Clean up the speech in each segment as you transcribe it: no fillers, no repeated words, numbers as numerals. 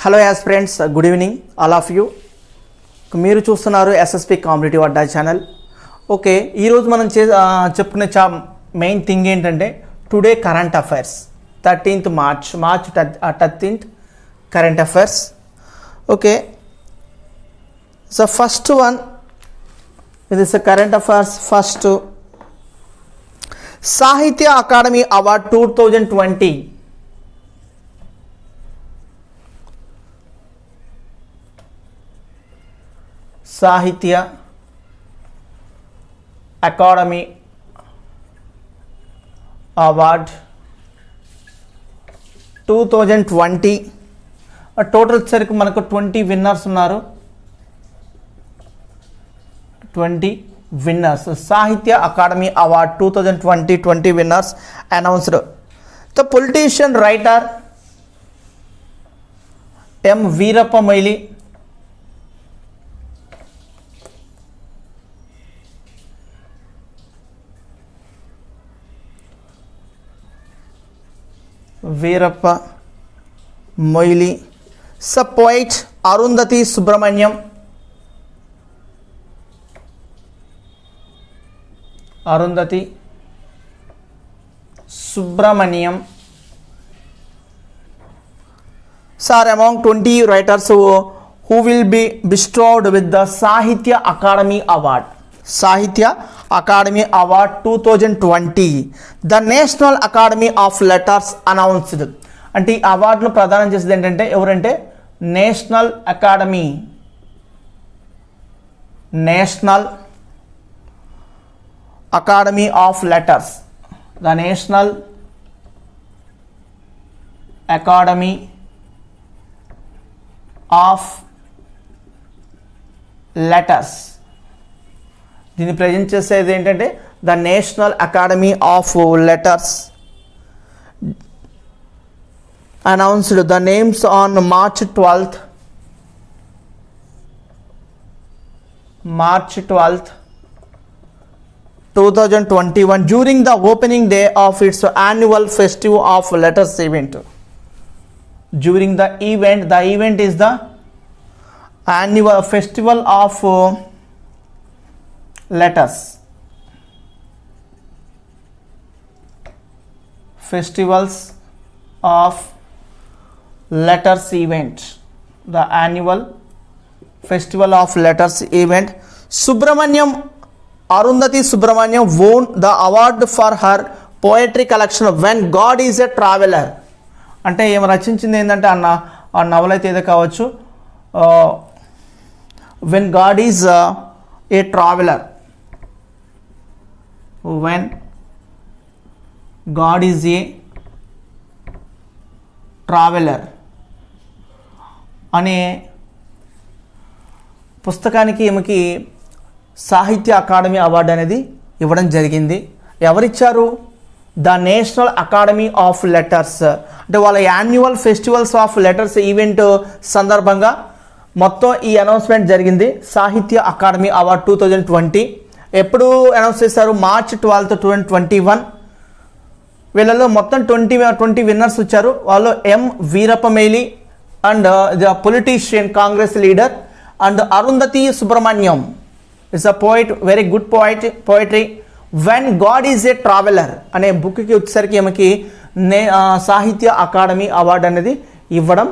Hello aspirants, good evening all of you. మీరు చూస్తున్నారు SSP competitive అడ్డా channel. Okay, ఈరోజు మనం చెప్పుకునే మెయిన్ థింగ్ ఏంటంటే today current affairs 13th March 13th current affairs. Okay, so first one ఇది current affairs. First సాహిత్య academy award 2020. సాహిత్య academy award 2020. Total వచ్చేసరికి మనకు 20 విన్నర్స్ ఉన్నారు. 20 విన్నర్స్. సాహిత్య academy award 2020 winners announced. The politician writer M Veerappa Moily, Veerappa Moily. Poet Arundhati Subrahmanyam, Arundhati Subrahmanyam. Sir, among 20 writers who will be bestowed with the సాహిత్య academy award. సాహిత్య academy award 2020. The national academy of letters announced. అంటే ఈ అవార్డును ప్రదానం చేసేది ఏంటంటే ఎవరంటే national academy, national academy of letters, the national academy of letters. దీన్ని ప్రజెంట్ చేసేది ఏంటంటే the national academy of letters announced the names on March 12th, 2021 during the opening day of its annual Festival of Letters event. During the event is the annual Festival of Letters. Festivals of Letters event, the annual Festival of Letters event. Subramaniam, Arundhati Subramaniam won the award for her poetry collection When God is a Traveler. అంటే ఏమి రచించింది ఏంటంటే ఆ నవల అయితే ఏదో కావచ్చు, when God is a traveller. When God is a traveller అనే పుస్తకానికి ఈమెకి సాహిత్య అకాడమీ అవార్డు అనేది ఇవ్వడం జరిగింది. ఎవరిచ్చారు? The national academy of letters. అంటే వాళ్ళ annual festivals of letters event సందర్భంగా మొత్తం ఈ అనౌన్స్మెంట్ జరిగింది. సాహిత్య అకాడమీ అవార్డ్ 2020 ఎప్పుడు అనౌన్స్ చేశారు? March 12th, 2021. వీళ్ళలో మొత్తం 20 విన్నర్స్ వచ్చారు. వాళ్ళు M Veerappa Moily and the politician Congress leader and Arundhati Subrahmanyam is a poet, very good poetry. When God is a traveller అనే బుక్కి వచ్చేసరికి ఈమెకి సాహిత్య అకాడమీ అవార్డు అనేది ఇవ్వడం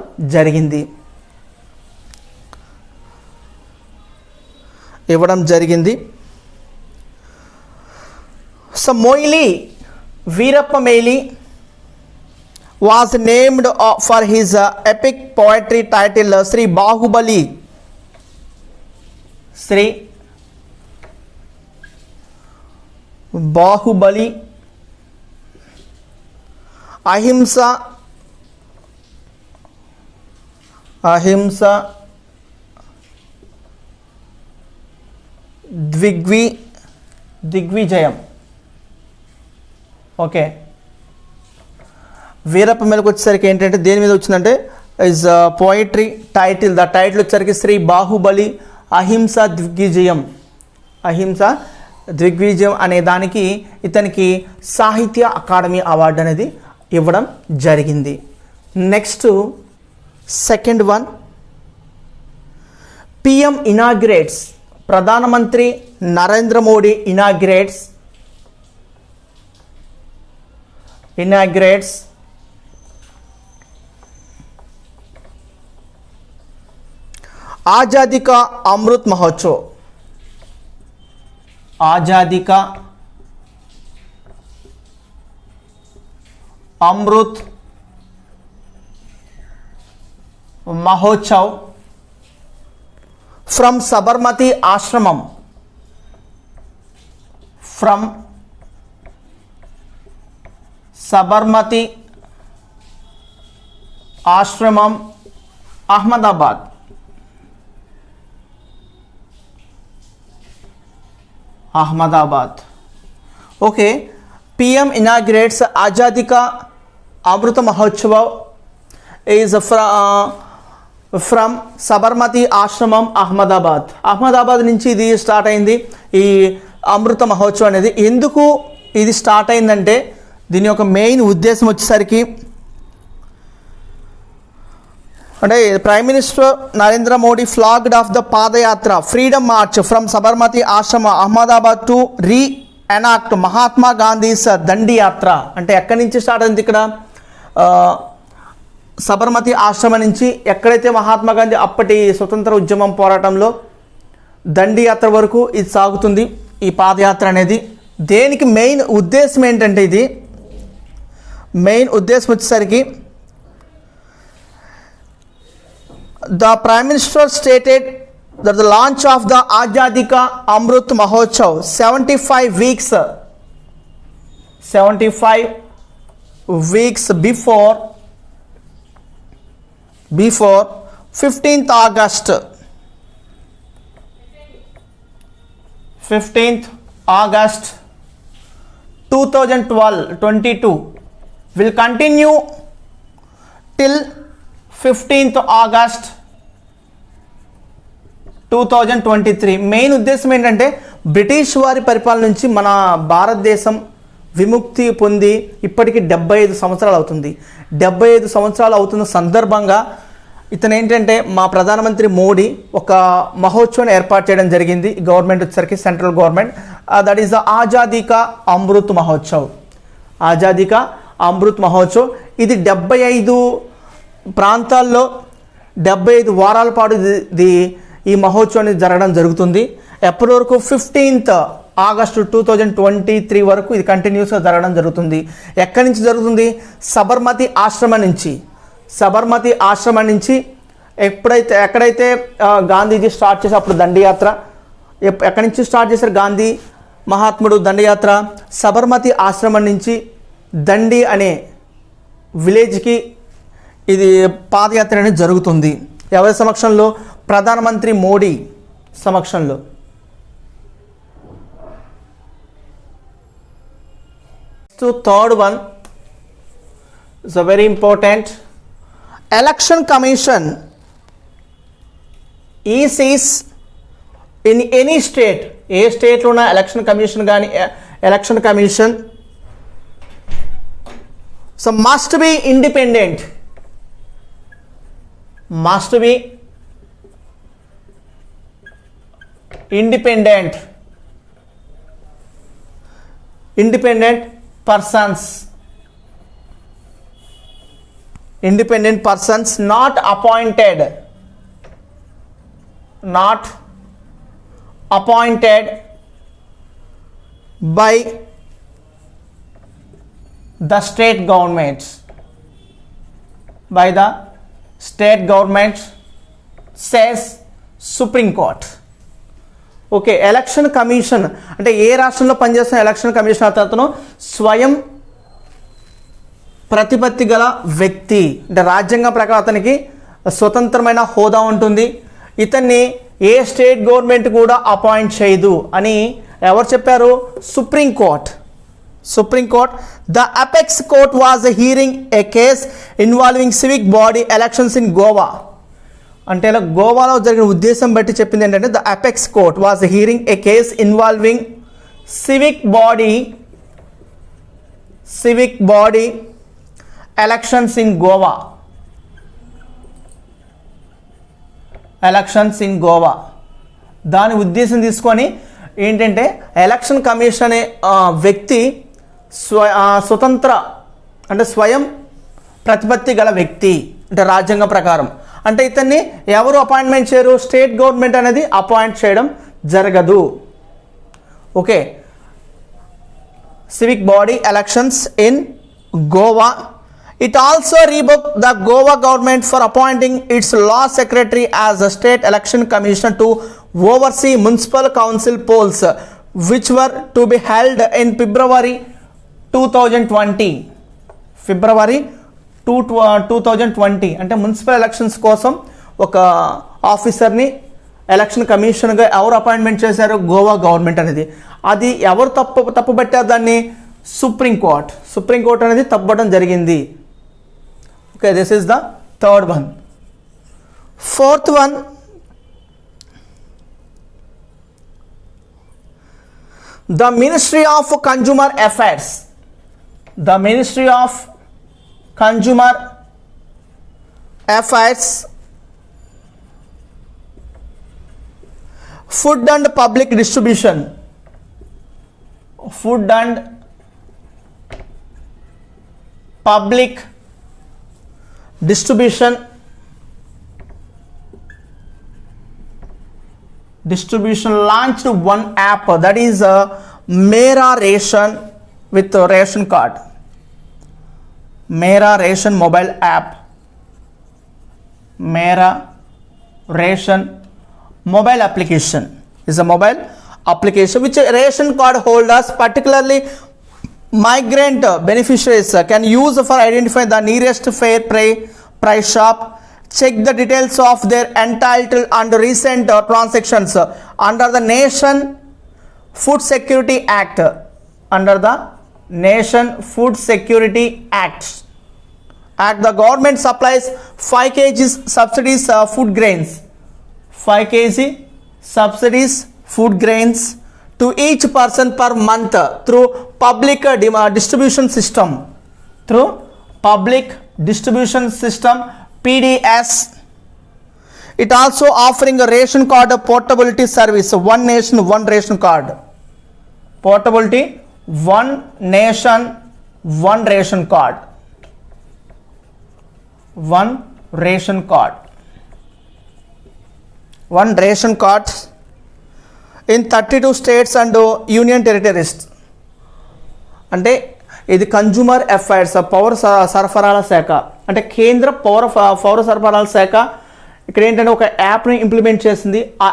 జరిగింది. So Moily, Veerappa Moily was named for his epic poetry title Sri Bahubali. Sri Bahubali, Ahimsa, Digvijayam. Okay, Veerappa మొయిలీకి వచ్చేసరికి ఏంటంటే దేని మీద వచ్చిందంటే is poetry title. The title వచ్చేసరికి శ్రీ బాహుబలి అహింస దిగ్విజయం అనే దానికి ఇతనికి సాహిత్య అకాడమీ అవార్డు అనేది ఇవ్వడం జరిగింది. Next Second one, PM inaugurates, Pradhana Mantri Narendra Modi inaugurates आज़ादी का अमृत महोत्सव, आज़ादी ka Amrit Mahotsav from Sabarmati Ashram, from Sabarmati Ashram Ahmedabad, okay. PM inaugurates आज़ादी का अमृत महोत्सव is from సబర్మతి ఆశ్రమం అహ్మదాబాద్ నుంచి ఇది స్టార్ట్ అయింది ఈ అమృత మహోత్సవం అనేది. ఎందుకు ఇది స్టార్ట్ అయిందంటే దీని యొక్క మెయిన్ ఉద్దేశం వచ్చేసరికి అంటే prime minister Narendra Modi flagged of the padayatra freedom March from Sabarmati ఆశ్రమ అహ్మదాబాద్ టు రీఎనాక్ట్ మహాత్మా గాంధీస్ దండి యాత్ర. అంటే ఎక్కడి నుంచి స్టార్ట్ అయింది ఇక్కడ సబర్మతి ఆశ్రమం నుంచి ఎక్కడైతే మహాత్మా గాంధీ అప్పటి స్వతంత్ర ఉద్యమం పోరాటంలో దండి యాత్ర వరకు ఇది సాగుతుంది ఈ పాదయాత్ర అనేది. దేనికి మెయిన్ ఉద్దేశం ఏంటంటే ఇది మెయిన్ ఉద్దేశం వచ్చేసరికి the prime minister stated that the launch of the Azadi Ka Amrit Mahotsav 75 weeks before 15th August 2022 will continue till 15th August 2023. Main ఉద్దేశం ఏంటంటే బ్రిటిష్ వారి పరిపాలన నుంచి మన భారతదేశం విముక్తి పొంది ఇప్పటికి 75 సంవత్సరాలు అవుతుంది. 75 సంవత్సరాలు అవుతున్న సందర్భంగా ఇతను ఏంటంటే మా ప్రధానమంత్రి మోడీ ఒక మహోత్సవాన్ని ఏర్పాటు చేయడం జరిగింది. గవర్నమెంట్ వచ్చేసరికి central government, that is the Azadi కా అమృత్ మహోత్సవ్. ఆజాదీ కా అమృత్ మహోత్సవ్ ఇది 75 ప్రాంతాల్లో 75 వారాల పాటు ఈ మహోత్సవాన్ని జరగడం జరుగుతుంది. ఎప్పటి వరకు 15th ఆగస్టు 2023 వరకు ఇది కంటిన్యూస్గా జరగడం జరుగుతుంది. ఎక్కడి నుంచి జరుగుతుంది? సబర్మతి ఆశ్రమం నుంచి ఎక్కడైతే గాంధీజీ స్టార్ట్ చేసి అప్పుడు దండయాత్ర ఎక్కడి నుంచి స్టార్ట్ చేశారు గాంధీ మహాత్ముడు దండయాత్ర? సబర్మతి ఆశ్రమం నుంచి దండి అనే విలేజ్కి ఇది పాదయాత్ర అనేది జరుగుతుంది. ఎవరి సమక్షంలో? ప్రధానమంత్రి మోడీ సమక్షంలో. Third one is a very important. Election commission ECs in any state, ఏ స్టేట్లో ఉన్న ఎలక్షన్ కమిషన్ కానీ election commission so must be independent, must be independent persons not appointed by the state governments, state government says Supreme Court. Okay, election commission అంటే ఏ రాష్ట్రంలో పనిచేస్తున్న election commission అతను స్వయం ప్రతిపత్తి గల వ్యక్తి, అంటే రాజ్యాంగం ప్రకారం అతనికి స్వతంత్రమైన హోదా ఉంటుంది. ఇతన్ని ఏ స్టేట్ గవర్నమెంట్ కూడా అపాయింట్ చేయదు అని ఎవరు చెప్పారు? Supreme court. The apex court was hearing a case involving civic body elections in Goa. అంటే ఇలా గోవాలో జరిగిన ఉద్దేశం బట్టి చెప్పింది ఏంటంటే the apex court was hearing A case involving civic body elections in Goa. Elections in Goa. దాని ఉద్దేశం తీసుకొని ఏంటంటే ఎలక్షన్ కమిషన్ అనే వ్యక్తి స్వతంత్ర అంటే స్వయం ప్రతిపత్తి గల వ్యక్తి అంటే రాజ్యాంగం ప్రకారం. అంటే ఇతన్ని ఎవరు అపాయింట్మెంట్ చేయరు, స్టేట్ గవర్నమెంట్ అనేది అపాయింట్ చేయడం జరగదు. Okay, civic body elections in Goa. It also revoked the Goa government for appointing its law secretary as a state election commissioner to oversee municipal council polls, which were to be held in February 2020. February 2020 అంటే municipal elections కోసం ఒక ఆఫీసర్ని election కమిషన్గా ఎవరు appointment చేశారు, Goa government అనేది. అది ఎవరు తప్పుపట్టారు దాన్ని, సుప్రీంకోర్టు అనేది తప్పడం జరిగింది. Okay, this is the third one. Fourth one, the Ministry of Consumer Affairs. The Ministry of Consumer Affairs, Food and Public Distribution. Food and Public distribution launched one app, that is Mera Ration with ration card. Mera Ration mobile app. Mera Ration mobile application is a mobile application which ration card holders, particularly migrant beneficiaries, can use for identifying the nearest fair price shop, check the details of their entitled and recent transactions under the Nation Food Security Act. Under the Nation Food Security Act, the government supplies 5 kg subsidies food grains. 5 kg subsidies food grains to each person per month through public distribution system. Through public distribution system, PDS. It also offering a ration card portability service. One nation, one ration card. Portability, one nation, one ration card. One ration card. One ration card in 32 states and union territories. అంటే ఇది consumer affairs, పౌర సరఫరాల శాఖ అంటే కేంద్ర పౌర సరఫరాల శాఖ ఇక్కడ ఏంటంటే ఒక యాప్ని ఇంప్లిమెంట్ చేసింది. ఆ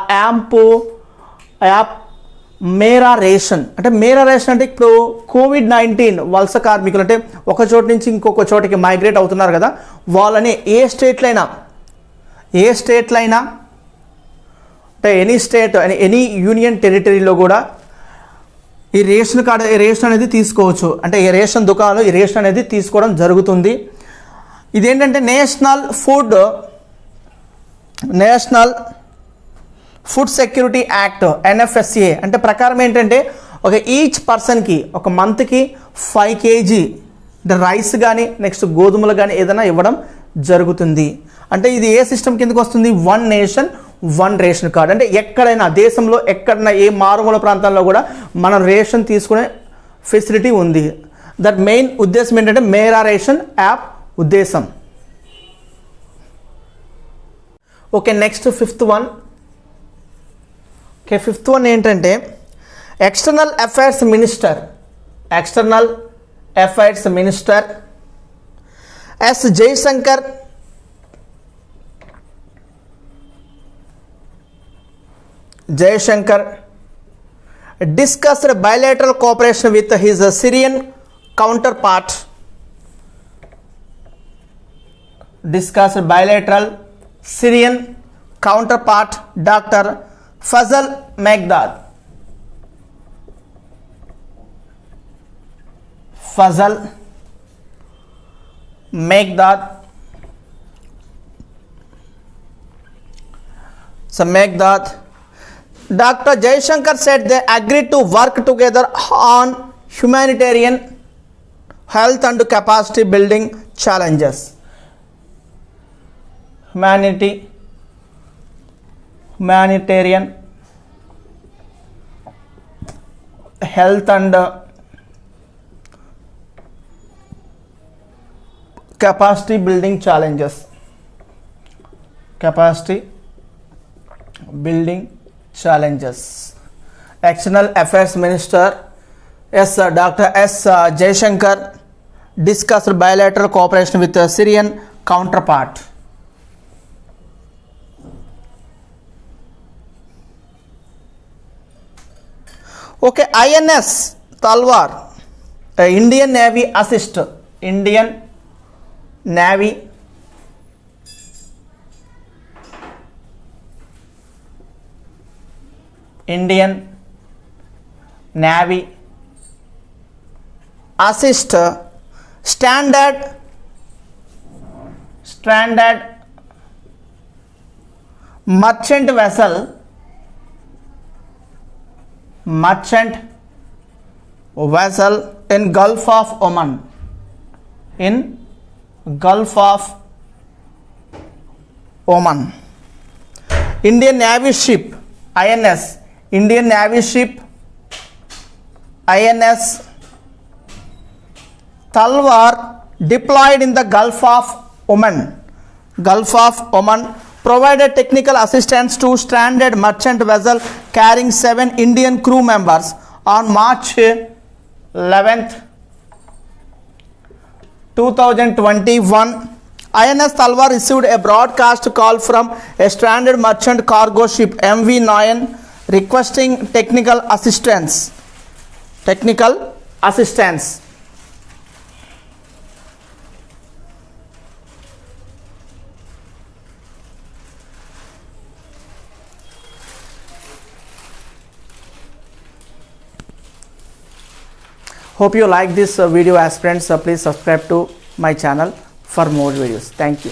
యాప్ మేరా రేషన్. అంటే మేరా రేషన్ అంటే ఇప్పుడు COVID-19 వలస కార్మికులు అంటే ఒక చోటు నుంచి ఇంకొక చోటికి మైగ్రేట్ అవుతున్నారు కదా, వాళ్ళని ఏ స్టేట్లో అయినా అంటే ఎనీ స్టేట్ ఎనీ యూనియన్ టెరిటరీలో కూడా ఈ రేషన్ అనేది తీసుకోవచ్చు. అంటే ఈ రేషన్ దుకాణాలు ఈ రేషన్ అనేది తీసుకోవడం జరుగుతుంది. ఇదేంటంటే national food security act NFSA అంటే ప్రకారం ఏంటంటే ఒక ఈచ్ పర్సన్కి ఒక మంత్కి 5 kg అంటే రైస్ కానీ నెక్స్ట్ గోధుమలు కానీ ఏదైనా ఇవ్వడం జరుగుతుంది. అంటే ఇది ఏ సిస్టమ్ కిందకి వస్తుంది, one nation one ration card. అంటే ఎక్కడైనా దేశంలో ఎక్కడైనా ఏ మారుమూల ప్రాంతాల్లో కూడా మనం రేషన్ తీసుకునే ఫెసిలిటీ ఉంది. దట్ మెయిన్ ఉద్దేశం ఏంటంటే మేరా రేషన్ యాప్ ఉద్దేశం. Okay, next fifth one. Fifth one ఏంటంటే external affairs minister S Jaishankar discussed bilateral cooperation with his Syrian counterpart. Dr. Fazal Meghdad. Dr. Jaishankar said they agreed to work together on humanitarian, health and capacity building challenges. humanitarian, health and capacity building challenges. Capacity building challenges. External Affairs Minister Dr. S. Jaishankar discussed bilateral cooperation with the Syrian counterpart. Okay, INS Talwar, Indian Navy assist, Indian Navy assist standard merchant vessel in Gulf of Oman, Indian Navy ship INS, Indian Navy ship INS Talwar deployed in the Gulf of Oman provided technical assistance to stranded merchant vessel carrying 7 Indian crew members on March 11th, 2021. INS Talwar received a broadcast call from a stranded merchant cargo ship MV Nayan requesting technical assistance. Hope you like this video, aspirants. Please subscribe to my channel for more videos. Thank you.